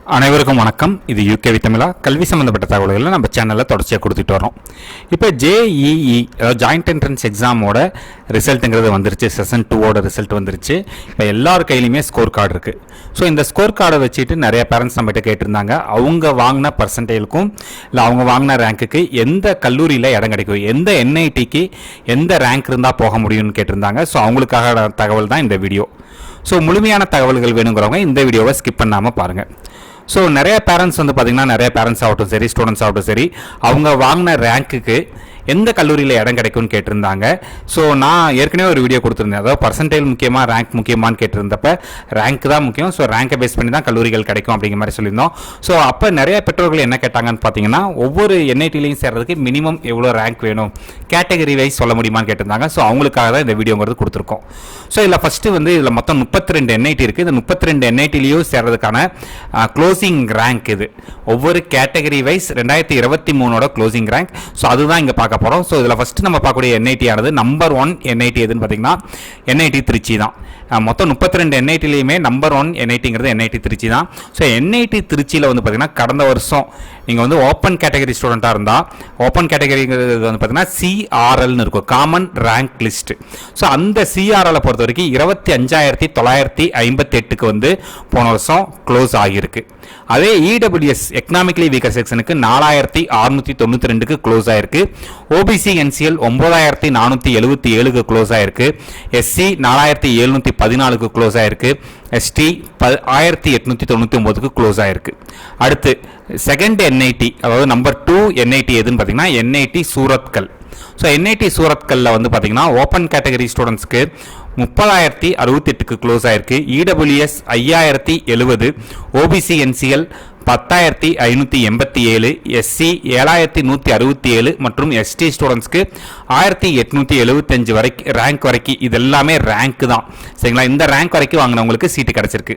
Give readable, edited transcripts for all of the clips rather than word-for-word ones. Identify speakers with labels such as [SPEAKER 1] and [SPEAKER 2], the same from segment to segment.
[SPEAKER 1] அனைவருக்கும் வணக்கம். இது யூகே தமிழா கல்வி சம்பந்தப்பட்ட தகவல்களை நம்ம சேனலில் தொடர்ச்சியாக கொடுத்துட்டு வரோம். இப்போ ஜேஇஇ அதாவது ஜாயிண்ட் என்ட்ரன்ஸ் எக்ஸாமோட ரிசல்ட்டுங்கிறது வந்துருச்சு. செஷன் 2ஓட ரிசல்ட் வந்துருச்சு. இப்போ எல்லார் கையிலையுமே ஸ்கோர் கார்டு இருக்குது. ஸோ இந்த ஸ்கோர் கார்டை வச்சுட்டு நிறைய பேரண்ட்ஸ் நம்மகிட்ட கேட்டிருந்தாங்க, அவங்க வாங்கின பர்சன்டேஜுக்கும் இல்லை அவங்க வாங்கின ரேங்க்குக்கு எந்த கல்லூரியில் இடம் கிடைக்கும், எந்த என்ஐடிக்கு எந்த ரேங்க் இருந்தால் போக முடியும்னு கேட்டிருந்தாங்க. ஸோ அவங்களுக்காக தகவல் தான் இந்த வீடியோ. ஸோ முழுமையான தகவல்கள் வேணுங்கிறவங்க இந்த வீடியோவை ஸ்கிப் பண்ணாமல் பாருங்கள். ஸோ நிறைய பேரண்ட்ஸ் வந்து பார்த்திங்கன்னா, நிறைய பேரண்ட்ஸ் ஆகட்டும் சரி, ஸ்டூடெண்ட்ஸ் ஆகட்டும் சரி, அவங்க வாங்கின ரேங்க்குக்கு எந்த கல்லூரியில் இடம் கிடைக்கும்னு கேட்டிருந்தாங்க. ஸோ நான் ஏற்கனவே ஒரு வீடியோ கொடுத்துருந்தேன், அதாவது பர்சன்டேஜ் முக்கியமாக ரேங்க் முக்கியமானு கேட்டிருந்தப்ப ரேங்க் தான் முக்கியம், ஸோ ரேங்கை பேஸ் பண்ணி தான் கல்லூரிகள் கிடைக்கும் அப்படிங்கிற மாதிரி சொல்லியிருந்தோம். ஸோ அப்போ நிறைய பெற்றோர்கள் என்ன கேட்டாங்கன்னு பார்த்தீங்கன்னா, ஒவ்வொரு என்ஐடிலையும் சேர்றதுக்கு மினிமம் எவ்வளோ ரேங்க் வேணும், கேட்டகரி வைஸ் சொல்ல முடியுமான்னு கேட்டிருந்தாங்க. ஸோ அவங்களுக்காக தான் இந்த வீடியோங்கிறது கொடுத்துருக்கோம். ஸோ இதில் ஃபஸ்ட்டு வந்து இதில் மொத்தம் 32 என்ஐடி இருக்குது. இந்த 32 என்ஐடிலையும் சேர்றதுக்கான க்ளோசிங் ரேங்க் இது. ஒவ்வொரு கேட்டகரி வைஸ் 2023ஓட க்ளோசிங் ரேங்க். ஸோ அதுதான் இங்கே பார்க்க போகிறோம். ஸோ இதில் ஃபஸ்ட்டு நம்ம பார்க்கக்கூடிய என்ஐடி ஆனது நம்பர் 1 என்ஐடி எதுன்னு பார்த்தீங்கன்னா என்ஐடி திருச்சி தான். மொத்தம் 32 என்ஐடிலையுமே நம்பர் 1 என்ஐடிங்கிறது என்ஐடி திருச்சி தான். ஸோ என்ஐடி திருச்சியில் வந்து பார்த்தீங்கன்னா கடந்த வருஷம் நீங்கள் வந்து ஓப்பன் கேட்டகரி ஸ்டூடெண்ட்டாக இருந்தால், ஓப்பன் கேட்டகரிங்கிறது வந்து பார்த்தீங்கன்னா சிஆர்எல்னு இருக்கும், காமன் ரேங்க் லிஸ்ட். ஸோ அந்த சிஆர்எல்லை பொறுத்த வரைக்கும் 25,958க்கு வந்து போன வருஷம் க்ளோஸ் ஆகியிருக்கு. அதே இடபிள்யூஎஸ் எக்கனாமிக்கலி வீக்கர் செக்ஷனுக்கு 4,692க்கு க்ளோஸ் ஆயிருக்கு. ஓபிசி என்சிஎல் 9,477க்கு க்ளோஸ் ஆயிருக்கு. எஸ்சி 4,714க்கு க்ளோஸ் ஆயிருக்கு. எஸ்டி 1,899க்கு க்ளோஸ் ஆயிருக்கு. அடுத்து செகண்ட் என்ஐடி, அதாவது நம்பர் 2 என்ஐடி எதுன்னு பார்த்தீங்கன்னா என்ஐடி சூரத்கல். ஸோ என்ஐடி சூரத்கல்ல வந்து பார்த்தீங்கன்னா ஓப்பன் கேட்டகரி ஸ்டூடெண்ட்ஸ்க்கு 30,068க்கு க்ளோஸ் ஆயிருக்கு. இடபிள்யூஎஸ் 5,070, ஓபிசி என்சிஎல் 10,587, எஸ்சி 7,167 மற்றும் எஸ்டி ஸ்டூடெண்ட்ஸ்க்கு 1,875 வரைக்கும் ரேங்க் வரைக்கும். இது எல்லாமே ரேங்க் தான், சரிங்களா? இந்த ரேங்க் வரைக்கும் வாங்கினவங்களுக்கு சீட்டு கிடச்சிருக்கு.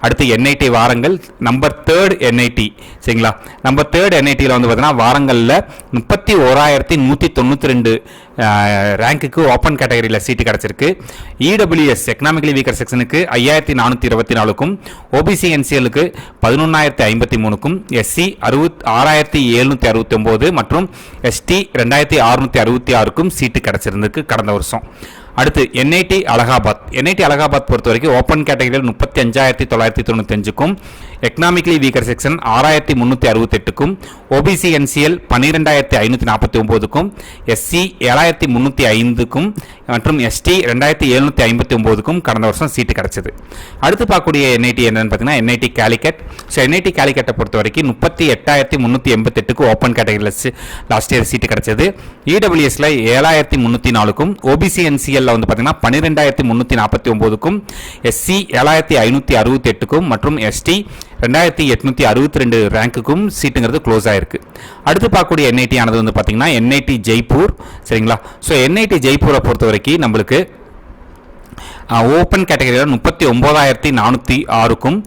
[SPEAKER 1] அடுத்து என்ஐடி வாரங்கள் நம்பர் 3 என்ஐடி, சரிங்களா? நம்பர் 3 என்ஐடியில் வந்து பார்த்தீங்கன்னா வாரங்களில் 31,192 ரேங்க்குக்கு ஓப்பன் கேட்டகரியில் சீட்டு கிடச்சிருக்கு. இடபிள்யூஎஸ் எக்கனாமிக்கலி வீக்கர் செக்ஷனுக்கு 5,424க்கும், ஓபிசி என்சிஎலுக்கு 11,053க்கும், எஸ்சி 6,769 மற்றும் எஸ்டி 2,666க்கும் சீட்டு கிடச்சிருந்துருக்கு கடந்த வருஷம். அடுத்து என்ஐடி அலகாபாத். என்ஐடி அலகாபாத் பொறுத்த வரைக்கும் ஓப்பன் கேட்டகரியில் 35,995க்கும், எக்கனாமிக்கலி வீக்கர் செக்ஷன் 6,368க்கும், ஓபிசி என்சிஎல் 12,549க்கும், எஸ்சி 7,305க்கும் மற்றும் எஸ்டி 2,759க்கும் கடந்த வருஷம் சீட்டு கிடச்சிது. அடுத்து பார்க்கக்கூடிய என்ஐடி என்னன்னு பார்த்தீங்கன்னா என்ஐடி கேலிக்கட். ஸோ என்ஐடி கேலிக்கட்டை பொறுத்த வரைக்கும் 38,388க்கு ஓப்பன் கேட்டகரியில் லாஸ்ட் இயர் சீட்டு கிடச்சது. இடபிள்யூஎஸ்ல 7,304க்கும், ஓபிசி என்சிஎல் வந்து பார்த்தீங்கன்னா 12,349க்கும், எஸ்சி 7,568க்கும் மற்றும் எஸ்டி 2,862 ரேங்க்குக்கும் சீட்டுங்கிறது க்ளோஸ் ஆயிருக்கு. அடுத்து பார்க்கக்கூடிய என்ஐடி ஆனது வந்து பார்த்தீங்கன்னா என்ஐடி ஜெய்ப்பூர், சரிங்களா? ஸோ என்ஐடி ஜெய்ப்பூரை பொறுத்த வரைக்கும் நம்மளுக்கு ஓப்பன் கேட்டகரியில் 39,406க்கும்,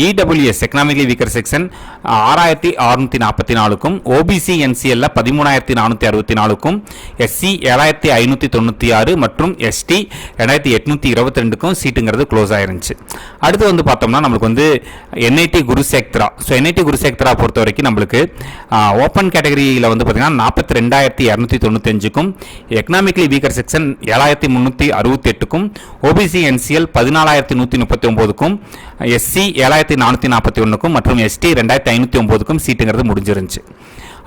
[SPEAKER 1] இடபிள்யூஎஸ் எக்கனாமிக்கலி வீக்கர் செக்ஷன் 6,644க்கும், ஓபிசி என்சிஎல்ல 13,464க்கும், எஸ்சி 7,596 மற்றும் எஸ்டி 2,822க்கும் சீட்டுங்கிறது க்ளோஸ் ஆயிருந்துச்சு. அடுத்து வந்து பார்த்தோம்னா நம்மளுக்கு வந்து NIT Kurukshetra. So NIT Kurukshetra பொறுத்த வரைக்கும் நம்மளுக்கு ஓப்பன் கேட்டகரியில் வந்து பார்த்தீங்கன்னா 42,295க்கும், எக்கனாமிக்கலி வீக்கர் செக்ஷன் 7,368க்கும், ஓபிசி என்சிஎல் 14,139க்கும், எஸ்சி 7,441க்கும் மற்றும் எஸ்டி 2,509க்கும் சீட்டுங்கிறது முடிஞ்சிருந்துச்சு.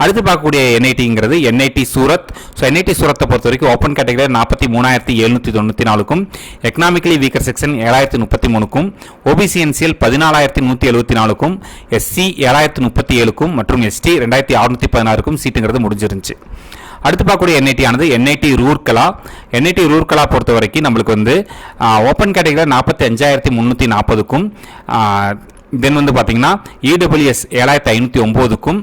[SPEAKER 1] அடுத்து பார்க்கக்கூடிய என்ஐடிங்கிறது என்ஐடி சூரத். ஸோ என்ஐடி சூரத்தை பொறுத்த வரைக்கும் ஓப்பன் கேட்டகரியில் 43,794க்கும், எக்கனாமிக்கலி வீக்கர் செக்ஷன் 7,033க்கும், ஓபிசி என்சிஎல் 14,174க்கும், எஸ்சி 7,037க்கும் மற்றும் எஸ்டி 2,616க்கும் சீட்டுங்கிறது முடிஞ்சிருந்துச்சு. அடுத்து பார்க்கக்கூடிய என்ஐடி ஆனது என்ஐடி ரூர்கலா. என்ஐடி ரூர்கலா பொறுத்த வரைக்கும் நம்மளுக்கு வந்து ஓப்பன் கேட்டகரியில் 45,340க்கும், தென் வந்து பார்த்தீங்கன்னா இடபிள்யூஎஸ் 7,509க்கும்,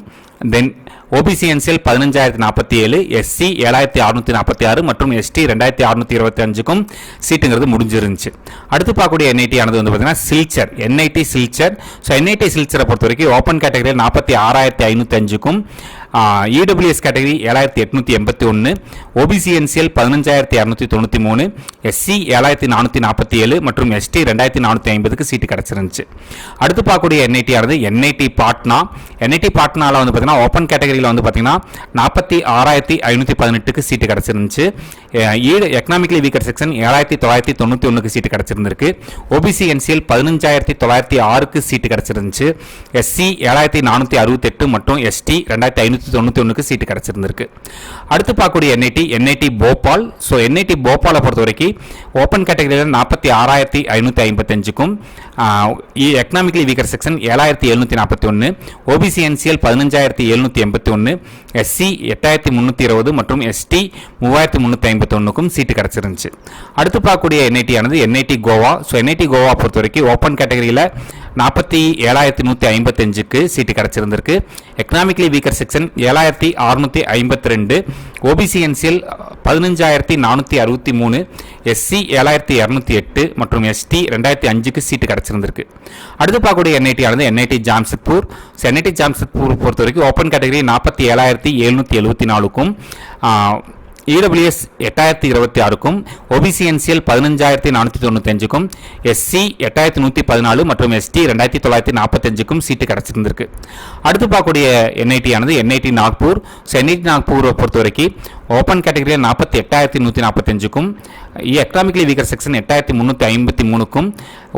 [SPEAKER 1] தென் ஓபிசி என்சிஎல் 15,047, எஸ்சி 7,646 மற்றும் எஸ்டி 2,625க்கும் சீட்டுங்கிறது முடிஞ்சிருந்துச்சு. அடுத்து பார்க்கக்கூடிய என்ஐடி ஆனது வந்து பார்த்தீங்கன்னா Silchar, NIT Silchar. So NIT சில்சரை பொறுத்த வரைக்கும் ஓப்பன் கேட்டகரியில் 46,505க்கும், EWS category 7881, OBC NCL 15293, SC 7447 மற்றும் எஸ்டி 2450க்கு சீட்டு கிடச்சிருந்துச்சு. அடுத்து பார்க்கக்கூடிய என்ஐடி ஆனது என்ஐடி பாட்னா. என்ஐடி பாட்னாவில் வந்து பார்த்தீங்கன்னா ஓப்பன் கேட்டகரியில் வந்து பார்த்தீங்கன்னா 46518க்கு சீட்டு கிடச்சிருந்துச்சு. எக்கனாமிக்கலி வீக்கர் செக்ஷன் 7991க்கு சீட்டு கிடச்சிருந்திருக்கு. ஓபிசி என்சிஎல் 15906க்கு சீட்டு கிடச்சிருந்துச்சு. எஸ்சி 7468 மற்றும் எஸ்டி 2591க்கு சீட்டு கிடச்சிருந்திருக்கு. அடுத்து பார்க்கக்கூடிய என்ஐடி போபால். ஸோ என்ஐடி போபாலை பொறுத்த வரைக்கும் ஓப்பன் கேட்டகரியில் 46555க்கும் economically weaker section 7741, OBC NCL 15781, SC 8320 மற்றும் எஸ்டி 3351க்கும் சீட்டு கிடச்சிருந்துச்சு. அடுத்து பார்க்கக்கூடிய என்ஐடி ஆனது NIT Goa. So NIT Goa பொறுத்த வரைக்கும் ஓப்பன் கேட்டகரியில் 47155க்கு சீட்டு கிடச்சிருந்திருக்கு. Economically weaker section 7652, OBC NCL 15463, SC 7208 மற்றும் எஸ்டி 2005க்கு சீட்டு கிடச்சிருந்திருக்கு. அடுத்து பார்க்கக்கூடிய என்ஐடி ஆனது என்ஐடி ஜாம்ஷெட்பூர். என்ஐடி ஜாம்ஷெட்பூர் பொறுத்த வரைக்கும் ஓப்பன் கேட்டகரி 47774க்கும் இடபிள்யூஎஸ் 8026க்கும் ஓபிசி என்சிஎல் 15495க்கும் எஸ்சி 8114 மற்றும் எஸ்டி 2945க்கும் சீட்டு கிடச்சிருந்திருக்கு. அடுத்து பார்க்கக்கூடிய என்ஐடி ஆனது என்ஐடி நாக்பூர். ஸோ என்ஐடி நாக்பூரை பொறுத்த வரைக்கும் ஓப்பன் கேட்டகரியில் 48145க்கும் எக்கனாமிக்கலி வீக்கர் செக்ஷன் 8353க்கும்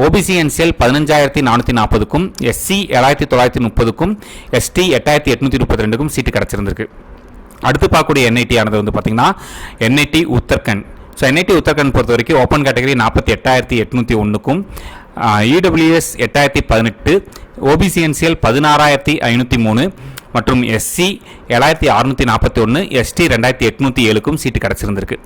[SPEAKER 1] ஓபிசி என்சிஎல் 15440க்கும் எஸ்சி 7930க்கும் எஸ்டி 8832க்கும் சீட்டு கிடச்சிருந்திருக்கு. அடுத்து பார்க்கக்கூடிய என்ஐடி ஆனது வந்து பார்த்தீங்கன்னா NIT Uttarakhand. So NIT Uttarakhand பொறுத்த வரைக்கும் ஓப்பன் கேட்டகரி 48801க்கும் இடபிள்யூஎஸ் 8018, ஓபிசி என்சிஎல் 16503 மற்றும் எஸ்சி 7641, எஸ்டி 2807க்கும் சீட்டு கிடச்சிருந்திருக்கு.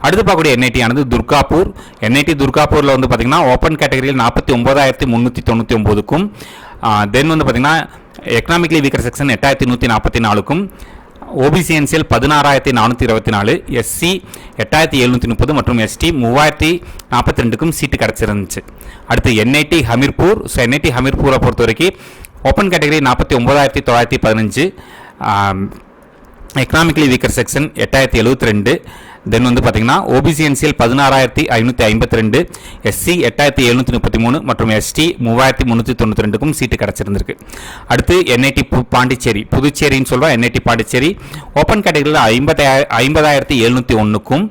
[SPEAKER 1] அடுத்து பார்க்கக்கூடிய என்ஐடி ஆனது துர்காப்பூர். என்ஐடி துர்காப்பூரில் வந்து பார்த்தீங்கன்னா ஓப்பன் கேட்டகரியில் 49399க்கும் தென் வந்து பார்த்தீங்கன்னா எக்கனாமிக்கலி வீக்கர் செக்ஷன் 8144க்கும் ஓபிசி என்சிஎல் 16424, எஸ்சி 8730 மற்றும் எஸ்டி 3042க்கும் சீட்டு கிடச்சிருந்துச்சு. அடுத்து என்ஐடி ஹமீர்பூர். ஸோ என்ஐடி ஹமீர்பூரை பொறுத்த வரைக்கும் open category 49915, economically weaker section 8072, then வந்து பார்த்தீங்கன்னா ஓபிசி என்சிஎல் 16552, எஸ்சி 8733 மற்றும் எஸ்டி 3392க்கும் சீட்டு கிடச்சிருந்திருக்கு. அடுத்து என்ஐடி பாண்டிச்சேரி, புதுச்சேரின்னு சொல்கிறோம். என்ஐடி பாண்டிச்சேரி ஓப்பன் கேட்டகரியில் 50701க்கும்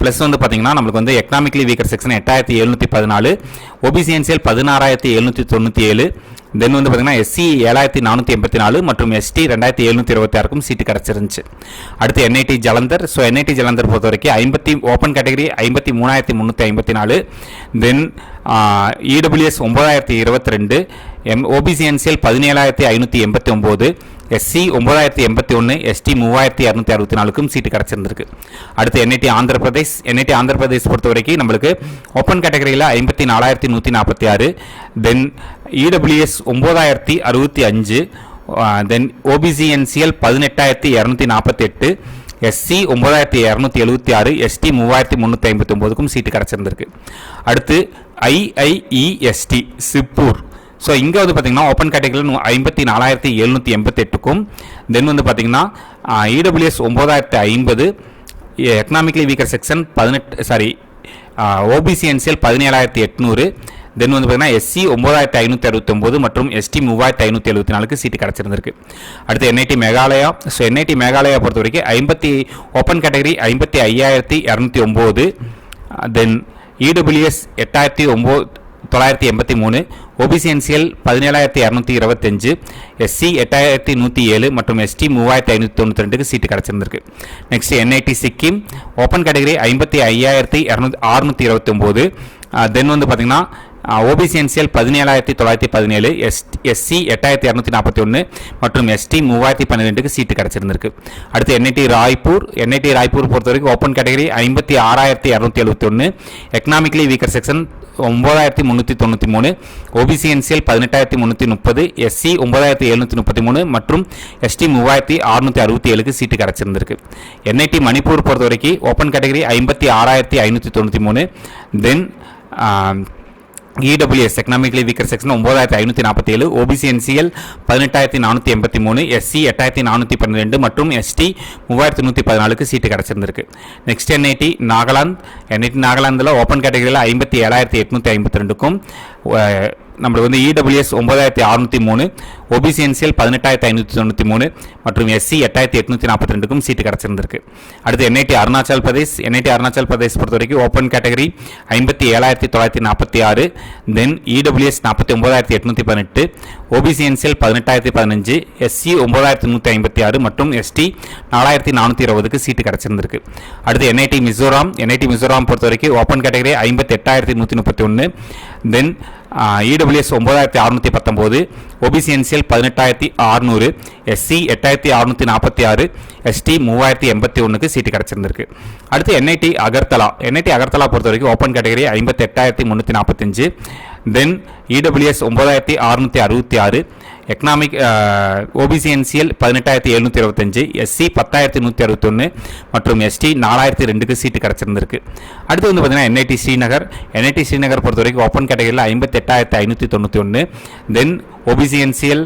[SPEAKER 1] ப்ளஸ் வந்து பார்த்தீங்கன்னா நம்மளுக்கு வந்து economically weaker section 8714, OBC NCL 16797, தென் வந்து பார்த்தீங்கன்னா எஸ்சி 7484 மற்றும் எஸ்டி 2726க்கும் சீட்டு கிடச்சிருந்துச்சு. அடுத்து NIT Jalandhar. So NIT Jalandhar பொறுத்த வரைக்கும் open category 53354, then EWS 9022, OBC NCL 17589, SC 9081, ST 3264க்கும் சீட்டு கிடச்சிருந்திருக்கு. அடுத்து என்ஐடி ஆந்திர பிரதேஷ். என்ஐடி ஆந்திர பிரதேஷ் பொறுத்த வரைக்கும் நம்மளுக்கு ஓப்பன் கேட்டகரியில் 54146, then EWS 9065, then OBC NCL 18248, SC 9276, ST 3359க்கும் சீட்டு கிடச்சிருந்திருக்கு. அடுத்து ஐஐஇஎஸ்டி சிப்பூர். ஸோ இங்கே வந்து பார்த்தீங்கன்னா ஓப்பன் கேட்டகரியில் 54788க்கும் தென் வந்து பார்த்தீங்கன்னா EWS 9050, economically weaker section OBC NCL 17800, தென் வந்து பார்த்தீங்கன்னா எஸ்சி 9569 மற்றும் எஸ்டி 3574க்கு சீட்டு கிடச்சிருந்திருக்கு. அடுத்து NIT Meghalaya. So NIT Meghalaya பொறுத்த வரைக்கும் open category 55209, then EWS 8983, OBC NCL 17225, SC 8107 மற்றும் எஸ்டி 3592க்கு சீட்டு கிடச்சிருந்திருக்கு. Next NIT Sikkim open category 55629, then வந்து பார்த்தீங்கன்னா ஓபிசி என்சிஎல் 17917, எஸ்சி 8241 மற்றும் எஸ்டி 3012க்கு சீட்டு கிடச்சிருந்திருக்கு. அடுத்து என்ஐடி ராய்ப்பூர். என்ஐடி ராய்ப்பூர் பொறுத்த வரைக்கும் open category 56271, economically weaker section 9393, OBC NCL 18330, SC 9733 மற்றும் எஸ்டி 3667க்கு சீட்டு கிடச்சிருந்திருக்கு. என்ஐடி மணிப்பூர் பொறுத்த வரைக்கும் open category 56593, then EWS economically weaker section 9547, OBC NCL 18483, SC 8412 மற்றும் எஸ்டி 3114க்கு சீட்டு கிடச்சிருந்திருக்கு. நெக்ஸ்ட் என்ஐடி நாகாலாந்தில் ஓப்பன் கேட்டகரியில் 57852க்கும் நம்மளுக்கு வந்து இடபிள்யூஎஸ் 9603, ஓபிசி என்சிஎல் 18593 மற்றும் எஸ்சி 8842க்கும் சீட்டு கிடச்சிருந்திருக்கு. அடுத்து என்ஐடி அருணாச்சல் பிரதேஷ் பொறுத்த வரைக்கும் ஓப்பன் கேட்டகரி 57946, தென் இடபிள்யூஎஸ் 49818, ஓபிசி என்சிஎல் 18015, எஸ்சி 9156 மற்றும் எஸ்டி 4420க்கு சீட்டு கிடச்சிருந்திருக்கு. அடுத்து என்ஐடி மிசோராம் பொறுத்த வரைக்கும் open category 58131, then EWS 9619, OBC NCL 18600, SC 8646, ST 3081க்கு சீட்டு கிடச்சிருந்திருக்கு. அடுத்து என்ஐடி அகர்தலா பொறுத்த வரைக்கும் open category 58345, then EWS 9666, economic OBC NCL 18725, SC 10161 மற்றும் எஸ்டி 4002க்கு சீட்டு கிடச்சிருந்திருக்கு. அடுத்து வந்து பார்த்தீங்கன்னா என்ஐடி ஸ்ரீநகர் பொறுத்த வரைக்கும் ஓப்பன் கேட்டகரியில் 58591, then OBC NCL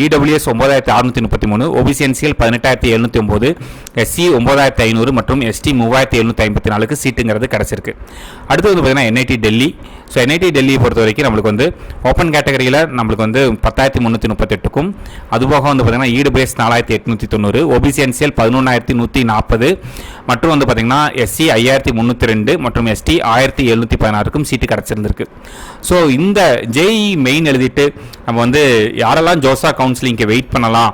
[SPEAKER 1] EWS 9633, OBC NCL 18709, SC 9500 மற்றும் எஸ்டி 3754க்கு சீட்டுங்கிறது கிடச்சிருக்கு. அடுத்து வந்து பார்த்தீங்கன்னா என்ஐடி டெல்லியை பொறுத்த வரைக்கும் நம்மளுக்கு வந்து ஓப்பன் கேட்டகரியில் நம்மளுக்கு வந்து 10338க்கும், அதுபோக வந்து பார்த்தீங்கன்னா இடபிள்யூஎஸ் 4890, ஓபிசி என்சிஎல் 11140 மற்றும் வந்து பார்த்தீங்கன்னா எஸ்சி 5302 மற்றும் எஸ்டி 1716க்கும் சீட்டு கிடச்சிருந்திருக்கு. ஸோ இந்த ஜேஇ மெயின் எழுதிட்டு நம்ம வந்து யாரெல்லாம் ஜோசா கவுன்சிலிங்க்கு வெயிட் பண்ணலாம்,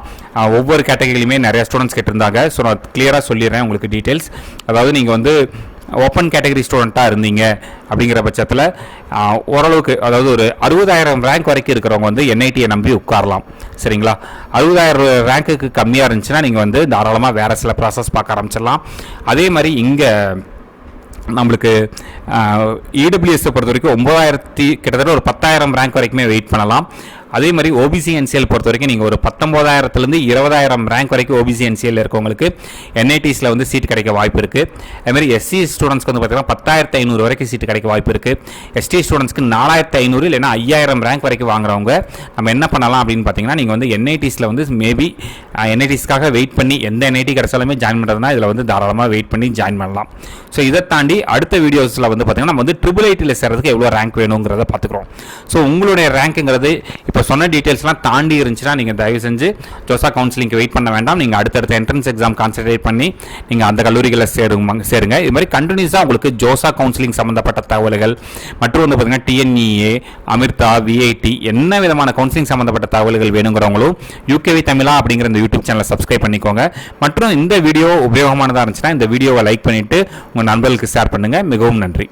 [SPEAKER 1] ஒவ்வொரு கேட்டகரியிலுமே நிறைய ஸ்டூடெண்ட்ஸ் கேட்டிருந்தாங்க. ஸோ நான் கிளியராக சொல்லிடுறேன் உங்களுக்கு டீட்டெயில்ஸ். அதாவது நீங்கள் வந்து ஓப்பன் கேட்டகரி ஸ்டூடெண்ட்டாக இருந்தீங்க அப்படிங்கிற பட்சத்தில் ஓரளவுக்கு அதாவது ஒரு 60,000 ரேங்க் வரைக்கும் இருக்கிறவங்க வந்து என்ஐடியை நம்பி உட்காரலாம். சரிங்களா? 60,000 ரேங்க்குக்கு கம்மியாக இருந்துச்சுன்னா நீங்கள் வந்து தாராளமாக வேறு சில ப்ராசஸ் பார்க்க ஆரம்பிச்சிடலாம். அதே மாதிரி இங்கே நம்மளுக்கு இடபிள்யூஎஸ் பொறுத்த வரைக்கும் 9000 கிட்டத்தட்ட ஒரு 10,000 ரேங்க் வரைக்குமே வெயிட் பண்ணலாம். அதே மாதிரி ஓபிசி என்சிஎல் பொறுத்த வரைக்கும் நீங்கள் ஒரு 19,000லேருந்து 20,000 ரேங்க் வரைக்கும் ஓபிசி என்சிஎல் இருக்கவங்களுக்கு என்ஐடிஸில் வந்து சீட் கிடைக்க வாய்ப்பு இருக்குது. அதுமாதிரி எஸ்சி ஸ்டூடெண்ட்ஸ்க்கு வந்து பார்த்தீங்கன்னா 10,500 வரைக்கும் சீட்டு கிடைக்க வாய்ப்பு இருக்குது. எஸ்டி ஸ்டூடெண்ட்ஸ்க்கு 4,500 இல்லைனா 5,000 ரேங்க் வரைக்கும் வாங்குறவங்க நம்ம என்ன பண்ணலாம் அப்படின்னு பார்த்தீங்கன்னா, நீங்கள் வந்து என்ஐடிஸில் வந்து மேபி என்ஐடிஸ்க்காக வெயிட் பண்ணி எந்த என்ஐடி கிடைச்சாலுமே ஜாயின் பண்ணுறதுனா இதில் வந்து தாராளமாக வெயிட் பண்ணி ஜாயின் பண்ணலாம். ஸோ இதை தாண்டி அடுத்த வீடியோஸில் வந்து பார்த்தீங்கன்னா நம்ம வந்து ட்ரிபிள் ஐடியில் சேர்றதுக்கு எவ்வளோ ரேங்க் வேணுங்கிறத பார்த்துக்குறோம். ஸோ உங்களுடைய ரேங்க்குங்கிறது இப்போ சொன்ன டீட்டெயில்ஸ்லாம் தாண்டி இருந்துச்சுன்னா நீங்கள் தயவு செஞ்சு ஜோசா கவுன்சிலிங்க்கு வெயிட் பண்ண வேண்டாம். நீங்கள் அடுத்தடுத்த என்ட்ரன்ஸ் எக்ஸாம் கான்சன்ட்ரேட் பண்ணி நீங்கள் அந்த கல்லூரிகளை சேருங்க. இது மாதிரி கண்டினியூஸாக உங்களுக்கு ஜோசா கவுன்சிலிங் சம்மந்தப்பட்ட தகவல்கள் மற்றும் வந்து பார்த்தீங்கன்னா டிஎன்இஏ, அமிர்தா, விஐடி என்ன விதமான கவுன்சிலிங் சம்மந்தப்பட்ட தகவல்கள் வேணுங்கிறவங்களும் யூகேவி தமிழா அப்படிங்கிற இந்த யூடியூப் சேனலை சப்ஸ்கிரைப் பண்ணிக்கோங்க. மற்றும் இந்த வீடியோ உபயோகமானதாக இருந்துச்சுன்னா இந்த வீடியோவை லைக் பண்ணிவிட்டு உங்கள் நண்பர்களுக்கு ஷேர் பண்ணுங்கள். மிகவும் நன்றி.